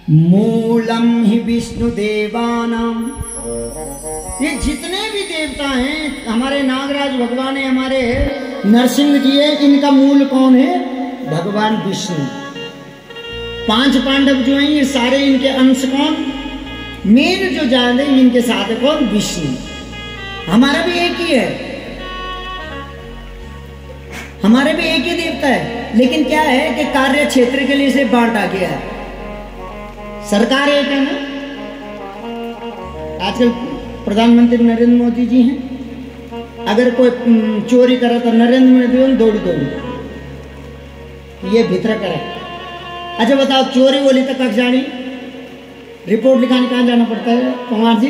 मूलम ही विष्णु देवानाम। ये जितने भी देवता हैं, हमारे नागराज भगवान है, हमारे नरसिंह जी है, इनका मूल कौन है? भगवान विष्णु। 5 पांडव जो हैं ये सारे इनके अंश कौन? मेन जो जान है इनके साथ है कौन? विष्णु। हमारा भी एक ही है, हमारे भी एक ही देवता है, लेकिन क्या है कि कार्य क्षेत्र के लिए इसे बांटा गया है। सरकार एक है ना। आजकल प्रधानमंत्री नरेंद्र मोदी जी हैं, अगर कोई चोरी करे तो नरेंद्र मोदी दौड़ी ये भीतर करे। अच्छा बताओ, चोरी बोली तो कब जानी? रिपोर्ट लिखाने कहाँ जाना पड़ता है कुमार जी?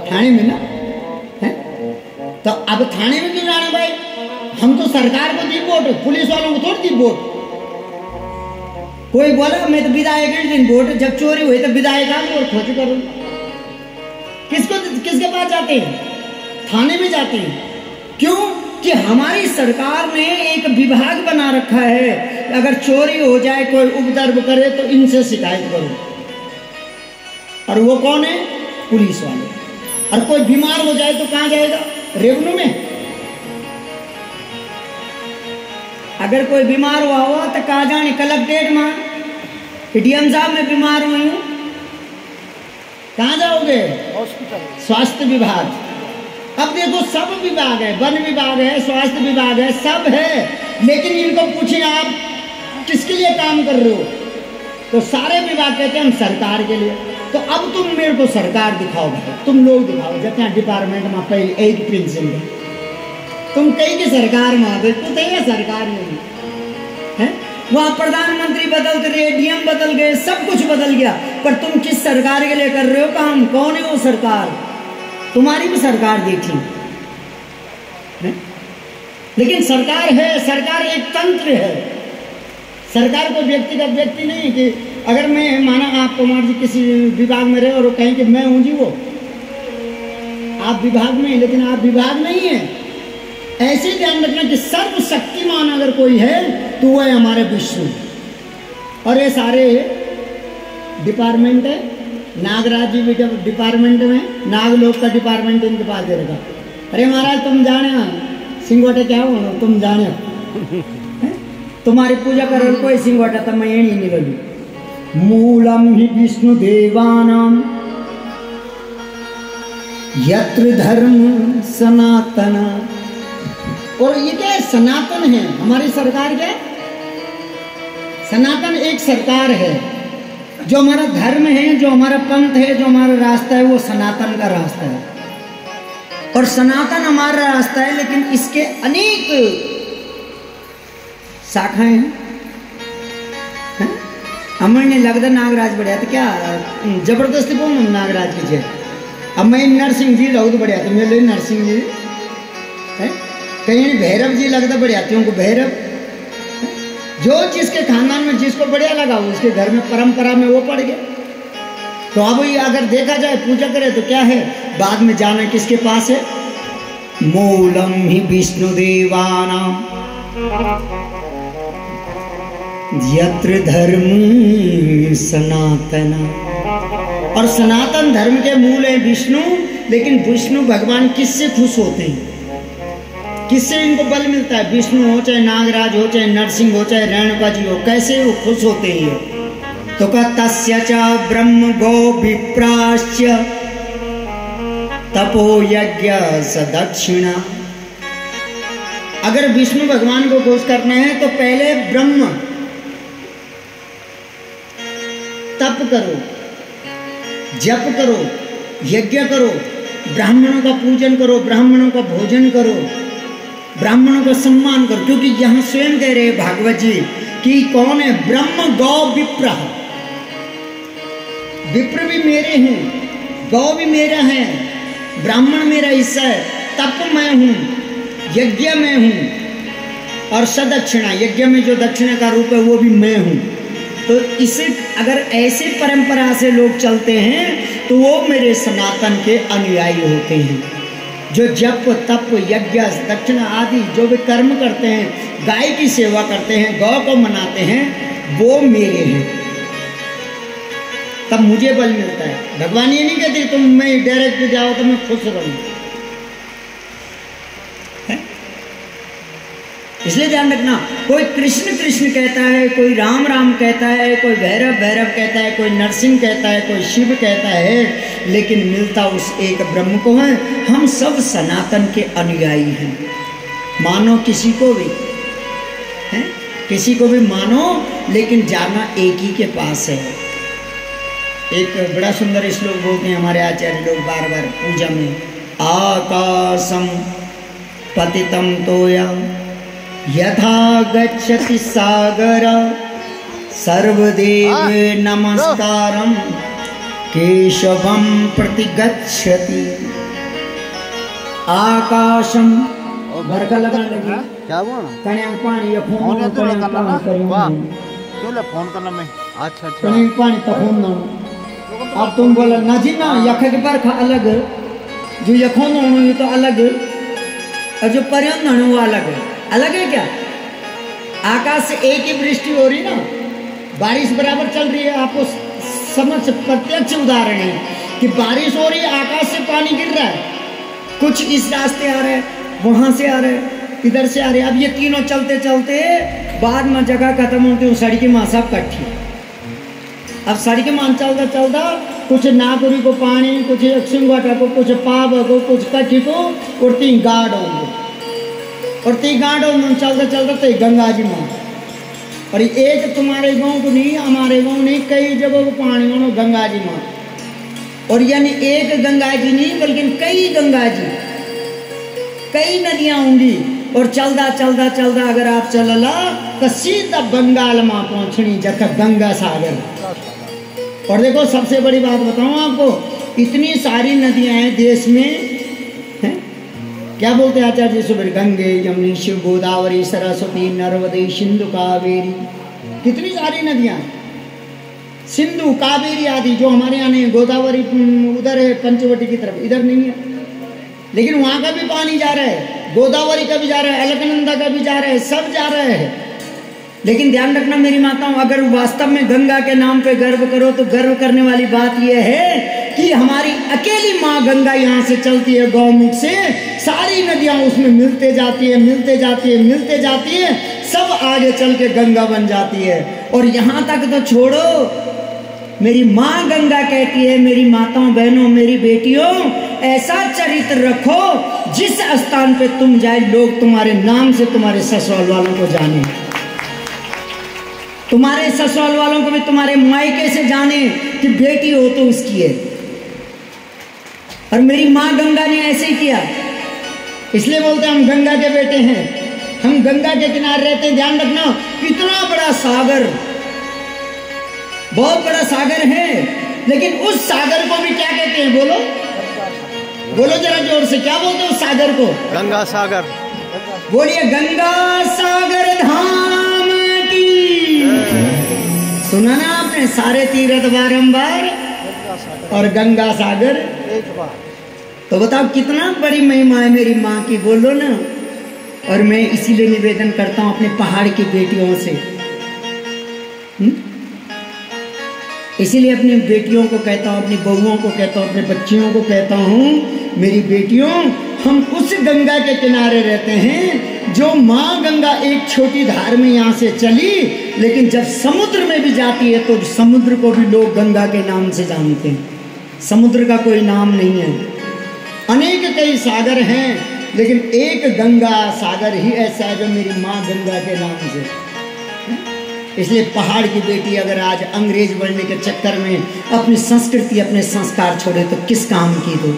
थाने में ना है? तो अब थाने में क्यों जाना भाई? हम तो सरकार को दी वोट, पुलिस वालों को थोड़ी दी वोट। कोई बोला मैं तो विधायक के दिन वोट, जब चोरी हुई तो विधायक आ और खोज करो। किसके पास जाते हैं? थाने में जाते हैं। क्यों? कि हमारी सरकार ने एक विभाग बना रखा है, अगर चोरी हो जाए, कोई उपद्रव करे तो इनसे शिकायत करो। और वो कौन है? पुलिस वाले। और कोई बीमार हो जाए तो कहां जाएगा? रेवन्यू में। अगर कोई बीमार हुआ हो तो कहा जाने? कलेक्ट्रेट में। एडीएम साहब मैं बीमार हुई हूं, कहां जाओगे? हॉस्पिटल। स्वास्थ्य विभाग। अब देखो सब विभाग है, वन विभाग है, स्वास्थ्य विभाग है, सब है, लेकिन इनको पूछे आप किसके लिए काम कर रहे हो, तो सारे विभाग कहते हैं हम सरकार के लिए। तो अब तुम मेरे को सरकार दिखाओ भाई, तुम लोग दिखाओ। जब डिपार्टमेंट में पहले एक पेंशन है, तुम कहीं की सरकार में आ गए, तो सरकार नहीं है। वहां प्रधानमंत्री बदलते रहे, डीएम बदल गए, सब कुछ बदल गया, पर तुम किस सरकार के लिए कर रहे हो काम? कौन है वो सरकार? तुम्हारी भी सरकार देखी है? लेकिन सरकार है, सरकार एक तंत्र है। सरकार को व्यक्तिगत व्यक्ति नहीं कि अगर मैं माना आप कुमार जी किसी विभाग में रहे और कहें कि मैं हूं जी, वो आप विभाग में, लेकिन आप विभाग नहीं है। ऐसे ध्यान रखना कि सर्वशक्तिमान अगर कोई है तो वो है हमारे विष्णु। और ये सारे डिपार्टमेंट है, नागराज जी भी डिपार्टमेंट में, नागलोक का डिपार्टमेंट इनके पास दे रखा। अरे महाराज तुम जाने सिंगोटे क्या हो, तुम जाने तुम्हारी पूजा करो कोई सिंगोटा तो मैं यही नहीं लगी। मूलम ही विष्णु देवानाम यत्र धर्म सनातन। और ये क्या है? सनातन है हमारी सरकार। क्या सनातन? एक सरकार है, जो हमारा धर्म है, जो हमारा पंथ है, जो हमारा रास्ता है, वो सनातन का रास्ता है। और सनातन हमारा रास्ता है, लेकिन इसके अनेक शाखाएं हैं। हमने लगता नागराज बढ़िया तो क्या जबरदस्ती बोल नागराज की जय। अब मैं नरसिंह जी रहूँ तो बढ़िया, तो मेरे लिए नरसिंह जी है। कहीं भैरव जी लगता बढ़िया, क्योंकि भैरव जो जिसके खानदान में जिसको बढ़िया लगा उसके घर में परंपरा में वो पड़ गया। तो अब ये अगर देखा जाए पूजा करे तो क्या है? बाद में जाना किसके पास है? मूलम ही विष्णु देवानाम यत्र धर्म सनातन। और सनातन धर्म के मूल है विष्णु। लेकिन विष्णु भगवान किससे खुश होते हैं? किससे इनको बल मिलता है? विष्णु हो, चाहे नागराज हो, चाहे नरसिंह हो, चाहे रेणुका जी हो, कैसे वो खुश होते हैं? तो का तस्य च ब्रह्म गो विप्राश्च तपो यज्ञ सदक्षिणा। अगर विष्णु भगवान को खुश करना है तो पहले ब्रह्म तप करो, जप करो, यज्ञ करो, ब्राह्मणों का पूजन करो, ब्राह्मणों का भोजन करो, ब्राह्मणों का सम्मान करो। क्योंकि यहां स्वयं कह रहे भागवत जी कि कौन है? ब्रह्म गौ विप्र। विप्र भी मेरे हैं, गौ भी मेरा है, ब्राह्मण मेरा हिस्सा है, तप मैं हूं, यज्ञ मैं हूं, और सदक्षिणा, यज्ञ में जो दक्षिणा का रूप है वो भी मैं हूं। तो इसे अगर ऐसे परंपरा से लोग चलते हैं तो वो मेरे सनातन के अनुयायी होते हैं। जो जप तप यज्ञ दक्षिणा आदि जो भी कर्म करते हैं, गाय की सेवा करते हैं, गौ को मनाते हैं, वो मेरे हैं। तब मुझे बल मिलता है। भगवान ये नहीं कहते तुम मैं डायरेक्ट जाओ तो मैं खुश रहूं। इसलिए ध्यान रखना, कोई कृष्ण कृष्ण कहता है, कोई राम राम कहता है, कोई भैरव भैरव कहता है, कोई नरसिंह कहता है, कोई शिव कहता है, लेकिन मिलता उस एक ब्रह्म को है। हम सब सनातन के अनुयायी हैं। मानो किसी को भी है, किसी को भी मानो, लेकिन जाना एक ही के पास है। एक बड़ा सुंदर श्लोक बोलते हैं हमारे आचार्य लोग बार बार पूजा में, आकाशम पतितम तोयम यथा गच्छति सागर सर्वदेव नमस्कारम केशवम प्रतिगच्छति। आकाशम बरका लगा लगी क्या बोला कन्या पानी या फोन करना फोन करना मैं अच्छा कन्या पानी तो फोन ना। अब तुम बोला ना जी ना यख के बरखा अलग, जो यखों ना तो अलग, और जो पर्यटन वो अलग है। अलग है क्या? आकाश से एक ही वृष्टि हो रही ना, बारिश बराबर चल रही है। आपको समझ प्रत्यक्ष उदाहरण है कि बारिश हो रही है, आकाश से पानी गिर रहा है, कुछ इस रास्ते आ रहे हैं, वहां से आ रहे हैं, इधर से आ रहे हैं। अब ये तीनों चलते चलते बाद में जगह खत्म होती है, सड़की मां सब कट्ठी। अब सड़की मां चलता चलता कुछ नागुरी को पानी, कुछ सिंगवाटा को, कुछ पाव को, कुछ कट्ठी को, और तीन गाड़ होंगे, और ती गांडों में चलते चलते तो गंगा जी माँ। और एक तुम्हारे गांव को नहीं, हमारे गांव नहीं, कई जगहों को पानी होना गंगा जी माँ। और यानी एक गंगा जी नहीं बल्कि कई गंगा जी, कई नदियां होंगी। और चलता चलता चलता अगर आप चलला तो सीधा बंगाल माँ पहुंचनी, जब गंगा सागर। और देखो सबसे बड़ी बात बताऊं आपको, इतनी सारी नदियां हैं देश में, क्या बोलते हैं आचार्य सुबह, गंगे यमुनी शिव गोदावरी सरस्वती नर्मदे सिंधु कावेरी। कितनी सारी नदियां, सिंधु कावेरी आदि, जो हमारे यहाँ नहीं। गोदावरी उधर है पंचवटी की तरफ, इधर नहीं है, लेकिन वहां का भी पानी जा रहा है, गोदावरी का भी जा रहा है, अलकनंदा का भी जा रहा है, सब जा रहे हैं। लेकिन ध्यान रखना मेरी माताओं, अगर वास्तव में गंगा के नाम पे गर्व करो तो गर्व करने वाली बात यह है कि हमारी अकेली माँ गंगा यहाँ से चलती है गौमुख से, सारी नदियां उसमें मिलते जाती है, मिलते जाती है, मिलते जाती है, सब आगे चल के गंगा बन जाती है। और यहाँ तक तो छोड़ो, मेरी माँ गंगा कहती है, मेरी माताओं बहनों मेरी बेटियों, ऐसा चरित्र रखो जिस स्थान पे तुम जाए लोग तुम्हारे नाम से तुम्हारे ससुराल वालों को जाने, तुम्हारे ससुराल वालों को भी तुम्हारे मायके से जाने कि बेटी हो तो उसकी है। और मेरी माँ गंगा ने ऐसे ही किया, इसलिए बोलते हैं हम गंगा के बेटे हैं, हम गंगा के किनारे रहते हैं। ध्यान रखना, इतना बड़ा सागर, बहुत बड़ा सागर है, लेकिन उस सागर को भी क्या कहते हैं? बोलो बोलो जरा जोर से, क्या बोलते हैं उस सागर को? गंगा सागर। बोलिए गंगा सागर धाम की। सुना ना आपने, सारे तीर्थ बारंबार और गंगा सागर एक बार। तो बताओ कितना बड़ी महिमा है मेरी माँ की, बोलो ना। और मैं इसीलिए निवेदन करता हूँ अपने पहाड़ की बेटियों से, इसीलिए अपनी बेटियों को कहता हूँ, अपनी बहुओं को कहता हूँ, अपने बच्चियों को कहता हूँ, मेरी बेटियों, हम उस गंगा के किनारे रहते हैं जो माँ गंगा एक छोटी धार में यहाँ से चली, लेकिन जब समुद्र में भी जाती है तो समुद्र को भी लोग गंगा के नाम से जानते हैं। समुद्र का कोई नाम नहीं है, अनेक कई सागर हैं, लेकिन एक गंगा सागर ही ऐसा है जो मेरी माँ गंगा के नाम से। इसलिए पहाड़ की बेटी अगर आज अंग्रेज बनने के चक्कर में अपनी संस्कृति अपने संस्कार छोड़े तो किस काम की? तो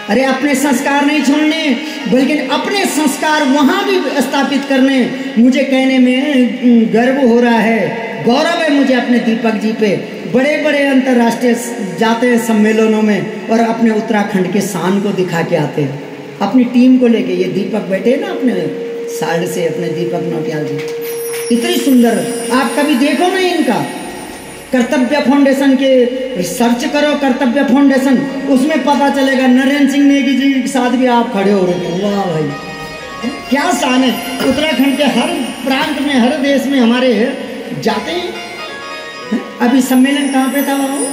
अरे अपने संस्कार नहीं छोड़ने, बल्कि अपने संस्कार वहाँ भी स्थापित करने। मुझे कहने में गर्व हो रहा है, गौरव है मुझे अपने दीपक जी पे। बड़े बड़े अंतर्राष्ट्रीय जाते हैं सम्मेलनों में और अपने उत्तराखंड के शान को दिखा के आते हैं अपनी टीम को लेके। ये दीपक बैठे ना अपने साइड से, अपने दीपक नौटियाल जी, इतनी सुंदर। आप कभी देखो ना इनका, कर्तव्य फाउंडेशन के सर्च करो, कर्तव्य फाउंडेशन, उसमें पता चलेगा नरेंद्र सिंह नेगी जी के साथ भी आप खड़े हो रहे हैं। वाह भाई, क्या शान है। उत्तराखंड के हर प्रांत में, हर देश में हमारे जाते हैं। अभी सम्मेलन कहाँ पे था बाबू,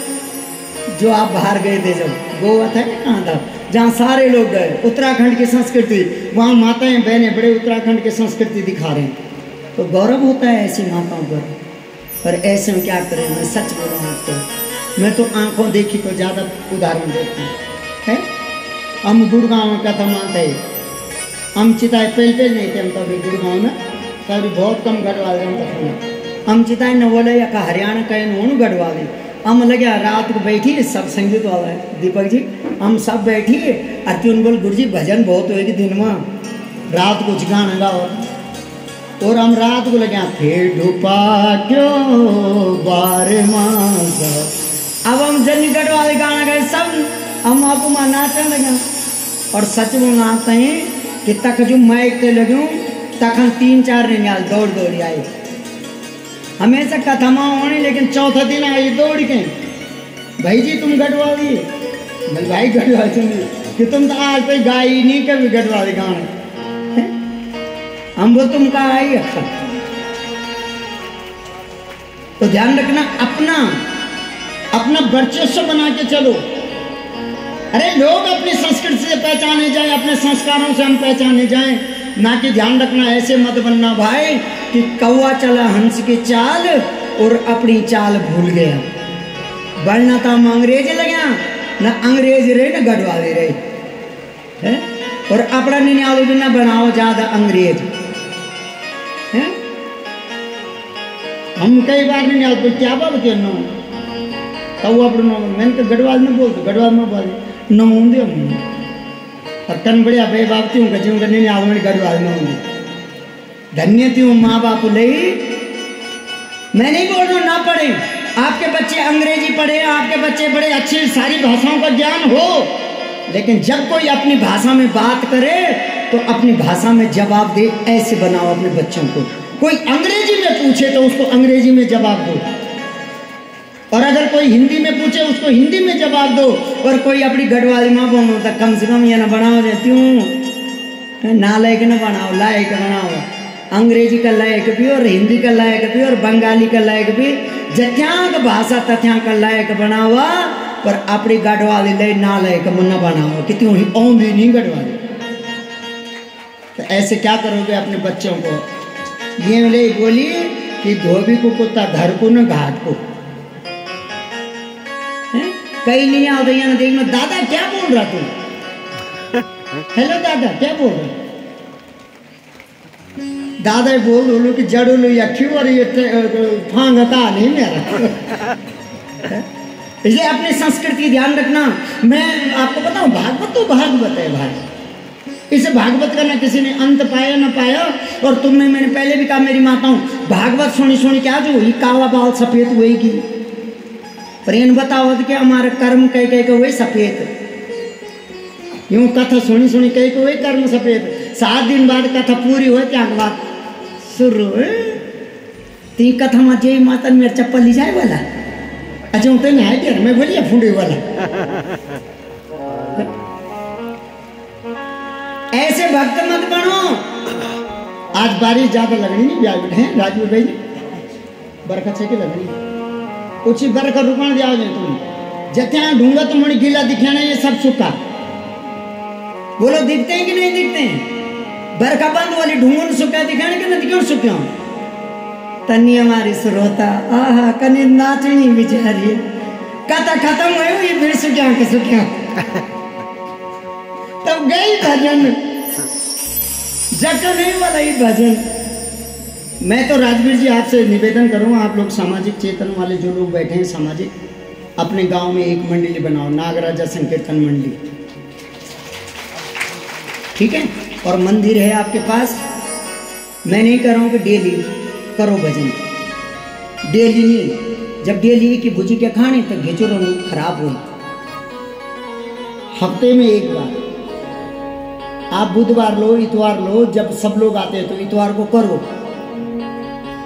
जो आप बाहर गए थे जब, गोवा था या कहाँ था, जहाँ सारे लोग गए, उत्तराखंड की संस्कृति, वहाँ माताएं बहनें बड़े उत्तराखंड की संस्कृति दिखा रहे हैं, तो गौरव होता है ऐसी माताओं पर ऐसे में क्या करें। मैं सच बोल रहा हूँ आपको, मैं तो आंखों देखी तो ज़्यादा उदाहरण देता हूँ है। हम गुड़गांव का था माता है, हम चिताए पहले नहीं थे, हम तो अभी गुड़गांव में तभी बहुत कम गढ़वाल हम चिताए न बोले या का हरियाणा कहीं नोनू गढ़वाल हम लगे रात को बैठी सब संगीत वाला है दीपक जी, हम सब बैठी अति बोल गुरु जी भजन बहुत होएगी दिन में, रात को गाना गाओ, और हम रात को लगे फिर डूबा क्यों बारे मास, अब हम जनी गढ़वाल गाना गए सब, हम आपको नाचने लगे। और सच में आते हैं कि तक जो माइक ते लगे तक 3-4 निकाल दौड़ दौड़ी आई, हमेशा कथमा होनी, लेकिन चौथा दिन आई दौड़ के, भाई जी तुम गढ़वाली, भाई गढ़वाली कि तुम तो आज तक गाई नहीं कभी गढ़वाली गाना, हम वो तुम कहा आई। तो ध्यान रखना, अपना वर्चस्व बना के चलो। अरे लोग अपनी संस्कृति से पहचाने जाए, अपने संस्कारों से हम पहचाने जाएं, ना कि ध्यान रखना ऐसे मत बनना भाई कि कौवा चला हंस की चाल और अपनी चाल भूल गया। बढ़ना तो हम अंग्रेज लगे, ना अंग्रेज रहे ना गढ़वाले रहे है? और अपना निन्यालो भी ना बनाओ ज्यादा अंग्रेज है? हम कई बार निन्याल को क्या बात के नो कौवा अपना मैंने तो गढ़वाल में बोल दो, गढ़वाल में बोल न होंगे हम और तन बढ़िया बे बाप त्यों का जीवन करने आव में गढ़वाल में होंगे। धन्य त्यों माँ बाप ले, मैं नहीं बोल रहा ना पढ़े, आपके बच्चे अंग्रेजी पढ़े, आपके बच्चे बड़े अच्छी सारी भाषाओं का ज्ञान हो, लेकिन जब कोई अपनी भाषा में बात करे तो अपनी भाषा में जवाब दे। ऐसे बनाओ अपने बच्चों को। कोई अंग्रेजी में पूछे तो उसको अंग्रेजी में जवाब दो, और अगर कोई हिंदी में पूछे उसको हिंदी में जवाब दो। और कोई अपनी गढ़वाली माँ बोलो तो कम से कम ये ना बनाओ जाए त्यों नालायक न बनाओ, लायक बनाओ। अंग्रेजी का लायक भी और हिंदी का लायक भी और बंगाली का लायक भी, जत्यांक भाषा तथ्यांक लायक बनावा, पर अपनी गढ़वाली ले नालायक न बनाओ कि त्यों ही औंधी नहीं गढ़वाली। तो ऐसे क्या करोगे अपने बच्चों को? ये ले बोली कि धोबी को कुत्ता घर को न घाट को, कई नहीं आओ भैया ना देखना दादा क्या बोल रहा तू, हेलो दादा क्या बोल रहा, दादा बोल लो कि जड़ लो या क्यों, और ये फांगता नहीं मेरा। इसलिए अपनी संस्कृति ध्यान रखना। मैं आपको बताऊं भागवत तो भागवत है भाई, इसे भागवत करना किसी ने अंत पाया ना पाया। और तुमने मैंने पहले भी कहा मेरी माताओं, भागवत सुनी सुनी क्या जो ये काला बाल सफेद हुएगी, पर इन बताओ कि हमारे कर्म कह कह के वही सफेद, यूं कथा सुनी सुनी कह के वही कर्म सफेद। 7 दिन बाद कथा पूरी हो क्या बात शुरू ती कथा में जय माता मेरे चप्पल ली जाए वाला, अच्छा उतने नहाए क्या मैं बोलिए फूडे वाला। ऐसे भक्त मत बनो। आज बारिश ज्यादा लगनी नहीं ब्याज है राजू भाई, बरखा छे लगनी उसी बरखा रुकण दिया तुम जत्या ढूंगा तो मुझे गीला दिखाना, ये सब सूखा। बोलो दिखते हैं कि नहीं दिखते हैं? बरखा बंद वाली ढूंगन सूखा दिखाने के नहीं क्यों सूख्या? तन्नी हमारी श्रोता आहा कनी नाचनी बिचारी कथा खत्म हुई ये फिर सूख्या के सूख्या तब गई भजन जगह नहीं वाला ये भजन। मैं तो राजवीर जी आपसे निवेदन करूंगा, आप लोग सामाजिक चेतन वाले जो लोग बैठे हैं सामाजिक, अपने गांव में एक मंडली बनाओ, नागराजा संकीर्तन मंडली, ठीक है? और मंदिर है आपके पास। मैं नहीं कर रहा हूं कि डेली करो भजन, डेली नहीं। जब डेली की भुजी के खाने तक घिचो नहीं खराब हो, हफ्ते में एक बार आप बुधवार लो इतवार लो, जब सब लोग आते हैं तो इतवार को करो,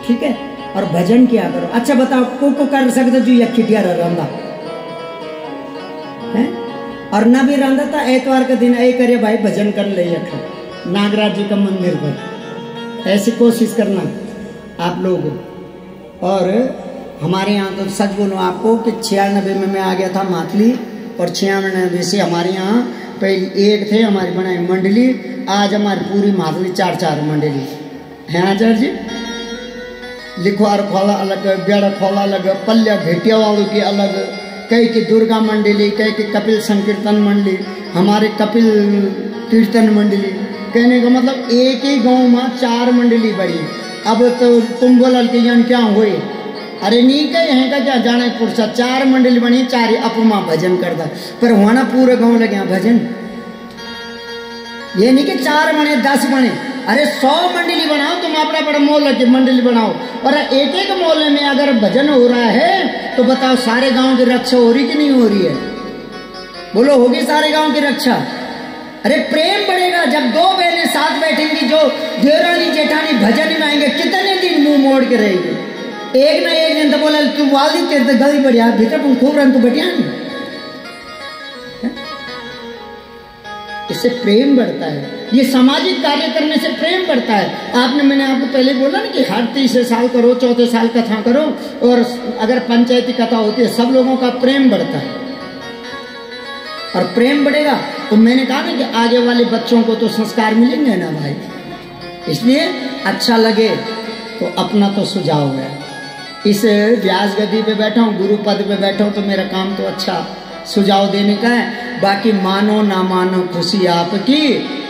ठीक है? और भजन किया करो। अच्छा बताओ को कर सकते जो यखिटिया रंधा है और ना भी रंधा था एतवार का दिन ऐ करे भाई भजन कर ले नागराज जी का मंदिर पर, ऐसी कोशिश करना आप लोग। और हमारे यहाँ तो सच बोलूँ आपको कि 96 में मैं आ गया था मातली, और 96 से हमारे यहाँ पहले एक थे हमारी बनाई मंडली, आज हमारी पूरी मातली 4 मंडली है। आचार्य जी लिखवार खोला अलग, बेड़ा खोला अलग, पल्ल्या भेटिया वालों की अलग, कई की दुर्गा मंडली, कई की कपिल संकीर्तन मंडली, हमारे कपिल कीर्तन मंडली। कहने का मतलब एक ही गांव में 4 मंडली बड़ी। अब तो तुम बोल के यहाँ क्या हुए, अरे नहीं कहे हैं का क्या जाने पुरुषा 4 मंडली बनी, 4 अपमा भजन करता, पर होना पूरे गांव लगे भजन। ये नहीं कि 4 बने 10 बने, अरे 100 मंडली बनाओ तुम, अपना बड़ा मोहल्ले की मंडली बनाओ, और एक एक मोहल्ले में अगर भजन हो रहा है तो बताओ सारे गांव की रक्षा हो रही कि नहीं हो रही है? बोलो होगी सारे गांव की रक्षा? अरे प्रेम बढ़ेगा जब 2 बहनें साथ बैठेंगी, जो देवरानी जेठानी भजन में आएंगे, कितने दिन मुंह मोड़ के रहेंगे। एक ना एक दिन तो बोला तू वाली तेरे तो गली बढ़िया भीतर तुम खूब रन तो बढ़िया नहीं। इससे प्रेम बढ़ता है, ये सामाजिक कार्य करने से प्रेम बढ़ता है। मैंने आपको पहले बोला ना कि हर 3 साल करो, 4 साल कथा करो, और अगर पंचायती कथा होती है सब लोगों का प्रेम बढ़ता है, और प्रेम बढ़ेगा तो मैंने कहा ना कि आगे वाले बच्चों को तो संस्कार मिलेंगे ना भाई। इसलिए अच्छा लगे तो अपना तो सुझाव है। इस व्यास गद्दी पे बैठा हूँ, गुरु पद पे बैठा हूँ, तो मेरा काम तो अच्छा सुझाव देने का है। बाकी मानो ना मानो खुशी आपकी,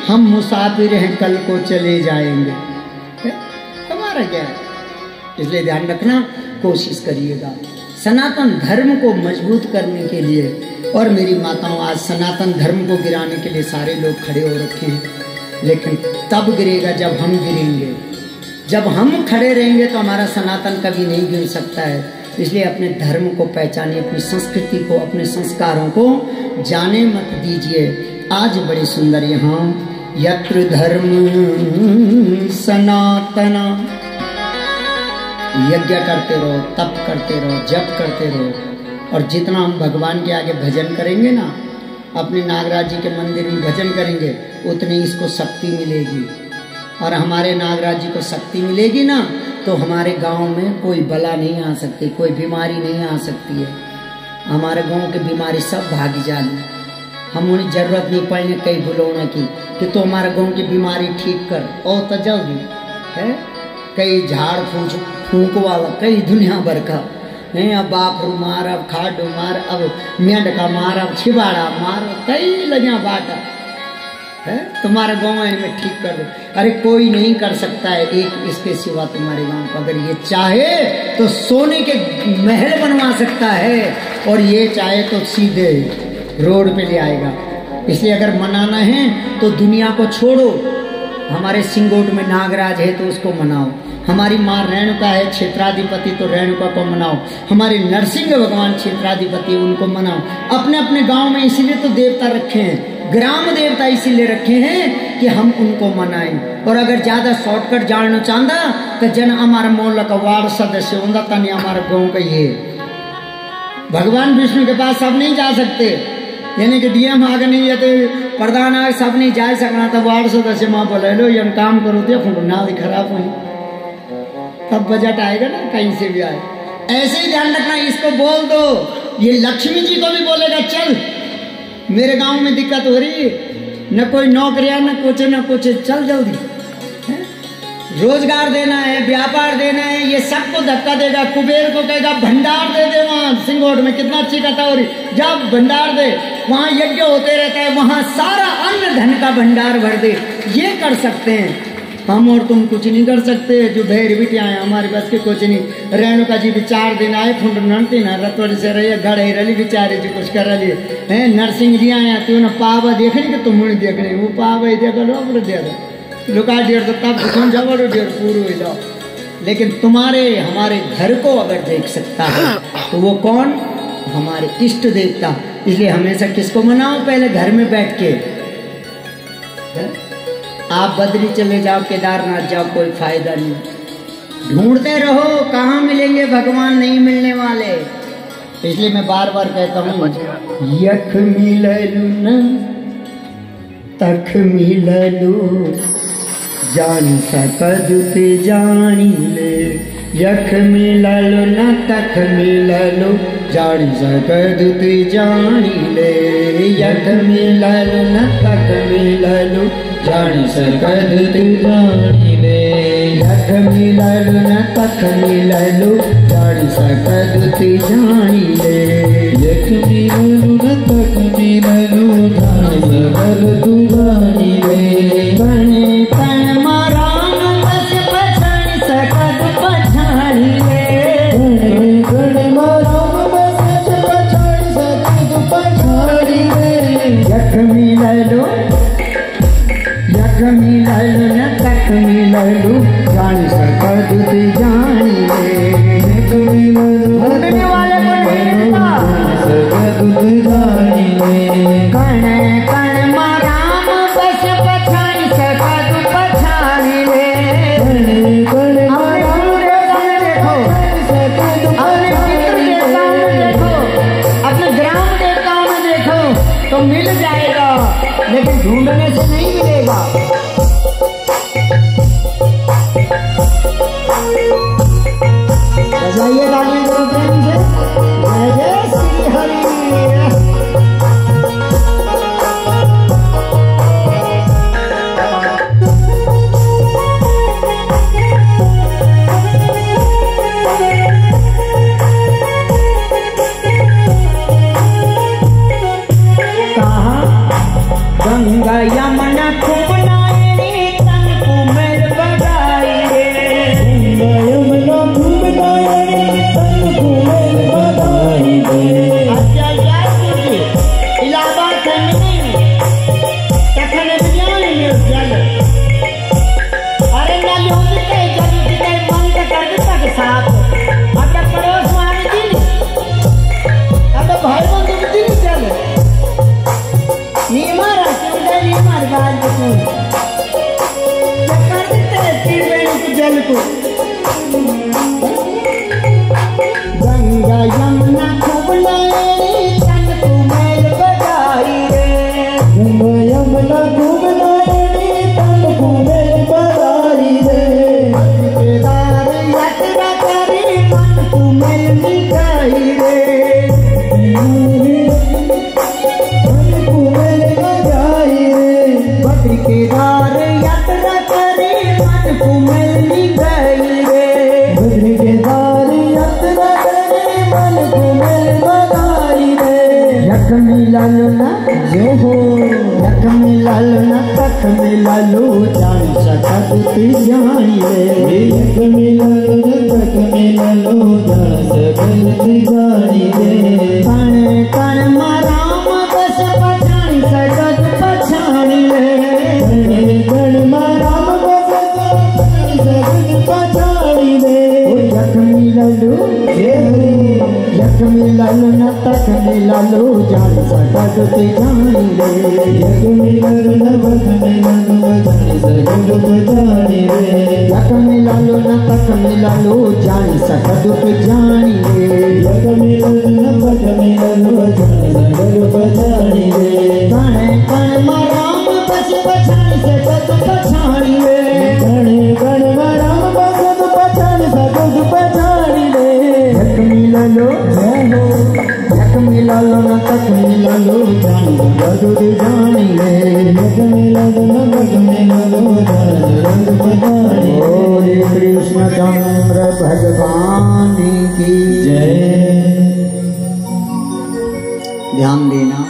हम मुसाफिर हैं कल को चले जाएंगे, हमारा क्या है। इसलिए ध्यान रखना, कोशिश करिएगा सनातन धर्म को मजबूत करने के लिए। और मेरी माताओं, आज सनातन धर्म को गिराने के लिए सारे लोग खड़े हो रखे हैं, लेकिन तब गिरेगा जब हम गिरेंगे। जब हम खड़े रहेंगे तो हमारा सनातन कभी नहीं गिर सकता है। इसलिए अपने धर्म को पहचानिए, अपनी संस्कृति को, अपने संस्कारों को जाने मत दीजिए। आज बड़ी सुंदर यहाँ यत्र धर्म सनातना, यज्ञ करते रहो, तप करते रहो, जप करते रहो, और जितना हम भगवान के आगे भजन करेंगे ना, अपने नागराज जी के मंदिर में भजन करेंगे, उतनी इसको शक्ति मिलेगी। और हमारे नागराज जी को शक्ति मिलेगी ना, तो हमारे गांव में कोई बला नहीं आ सकती, कोई बीमारी नहीं आ सकती है। हमारे गांव की बीमारी सब भागी जानी, हम उन्हें जरूरत नहीं पड़ने कई बुलाने की कि तो हमारे गांव की बीमारी ठीक कर, और तो जल्दी है कई झाड़ फूक वाला, कई दुनिया भर का है। अब बापरू मार, अब खाडो मार, अब मेंढका मार, अब छिबाड़ा मार, कई लगा बाटा है। तुम्हारे गाँव में ठीक कर दो, अरे कोई नहीं कर सकता है एक इसके सिवा तुम्हारे गांव को। अगर ये चाहे तो सोने के महल बनवा सकता है, और ये चाहे तो सीधे रोड पे ले आएगा। इसलिए अगर मनाना है तो दुनिया को छोड़ो, हमारे सिंगोट में नागराज है तो उसको मनाओ, हमारी माँ रेणुका है क्षेत्राधिपति तो रेणुका को मनाओ, हमारे नरसिंह भगवान क्षेत्राधिपति उनको मनाओ। अपने अपने गांव में इसीलिए तो देवता रखे हैं, ग्राम देवता इसीलिए रखे हैं कि हम उनको मनाएं। और अगर ज्यादा शॉर्टकट जानना चाहता तो जन हमारा मोहल्ला का वार्ड सदस्य होता तनी हमारे गाँव का ये भगवान विष्णु के पास सब नहीं जा सकते, यानी कि डीएम आगे नहीं है तो प्रधान आगे सब नहीं जा सकना, तो वार्ड सदस्य माँ बोले लो ये काम करो तो नाली खराब हुई, तब बजट आएगा ना कहीं से भी आए। ऐसे ही ध्यान रखना, इसको बोल दो, ये लक्ष्मी जी को भी बोलेगा चल मेरे गांव में दिक्कत हो रही है, न कोई नौकरियां न कुछ चल जल्दी, रोजगार देना है, व्यापार देना है, ये सबको धक्का देगा। कुबेर को कहेगा भंडार दे दे, वहां सिंगोट में कितना अच्छी कथा हो रही, जब भंडार दे वहां यज्ञ होते रहता है, वहां सारा अन्न धन का भंडार भर दे। ये कर सकते हैं हम, और तुम कुछ नहीं कर सकते। जो ढेर बिटिया है हमारे बस के कुछ नहीं। रेणुका जी भी 4 दिन आए, फुंड नड़ती ना रतवड़ी से रही गढ़े रली बेचारे जी कुछ कर रही है। नरसिंह जी आया तो ना पावा देखने कि तुम मुड़ी देखने, वो पावा देख लो अपने दे दो लुका डेढ़ तो तब दुकान जाओ डेढ़ पूरा हो जाओ। लेकिन तुम्हारे हमारे घर को अगर देख सकता है तो वो कौन? हमारे इष्ट देवता। इसलिए हमेशा किसको मनाओ? पहले घर में बैठ के। आप बद्री चले जाओ, केदारनाथ जाओ, कोई फायदा नहीं। ढूंढते रहो, कहाँ मिलेंगे भगवान, नहीं मिलने वाले। इसलिए मैं बार बार कहता हूँ यख मिललू न तख मिललू, जान सकत ते जानी ले, यख मिललो न तख मिललो जानी सकद ती जानी ले। यख मिललो न तख मिललो जानी सकद ती जानी ले। यख मिललो न तख मिललो जानी सकद ती जानी ले। यख मिललो न तख मिललो जानी सकद तू जानी ले। कणे कण मारान बस पछाण सकद पछाणी ले। कणे कण मारान बस पछाण सकद पछाणी ले। यख मिललो न तख मिललो जानी सकद ती जानी ले। यख मिललो बोलने वाले को नहीं देता सकद ती जानी ले। कण कण माराम बस पछाण सकद पछाणी ले। कण कण माराम देखो, अपने पितृ देवताओं में देखो, अपने ग्राम देवताओं में देखो तो मिल जाएगा, लेकिन ढूंढने से नहीं मिलेगा। बजाइए गाने को प्रेम से, जय जय श्री हरि। गंगा यमुना खूब नायनी तन को मेल बगाई रे। गंगा यमुना खूब नायनी तन को मेल बगाई रे। अच्छा जी इलाहाबाद नहीं तखन विज्ञान में जल अरे नाली होती है जल जितने मन का कर देता के साथ अब पड़ोस वाले दिन अब भाई बंधु दिन चल नीमार बात क्या कर देते हैं त्रिवेणी के जल को। गंगा यमुना खूब नायनी तन को मेल बगाई रे। गंगा यमुना खूब नायनी तन को मेल बगाई रे। केदार यात्रा करी मन को मेल मिटाई रे। केदार यात्रा करे मन को मिल गई रे। केदार यात्रा करे मन को मिल गई रे। यख मिललो न जय हो, यख मिललो न तख मिललो जानी सकद ती जानी ले। यख मिललो न तख मिललो जानी सकद ती जानी ले। कण कण माराम बस पछाणी सकद पछाणी ले। कण माराम बस सकद पछाणी ले। यख मिललो यख मिललो न तख मिललो जानी सकद ती जानी ले। यख मिललो न तख मिललो जानी सकद पछाणी ले। यख मिललो न तख मिललो जानी सकद ती जानी ले। यख मिललो न तख मिललो जानी सकद पछाणी ले। कण कण माराम बस पछाण सकद पछाणी ले। कण कण माराम बस पछाण सकद पछाणी ले। यख मिललो जय हो, यख मिललो न तख मिललो जानी सकद ती जानी ले। यख मिललो न तख मिललो जानी सकद पछाणी। बोले कृष्ण चंद्र भगवान की जय। ध्यान देना।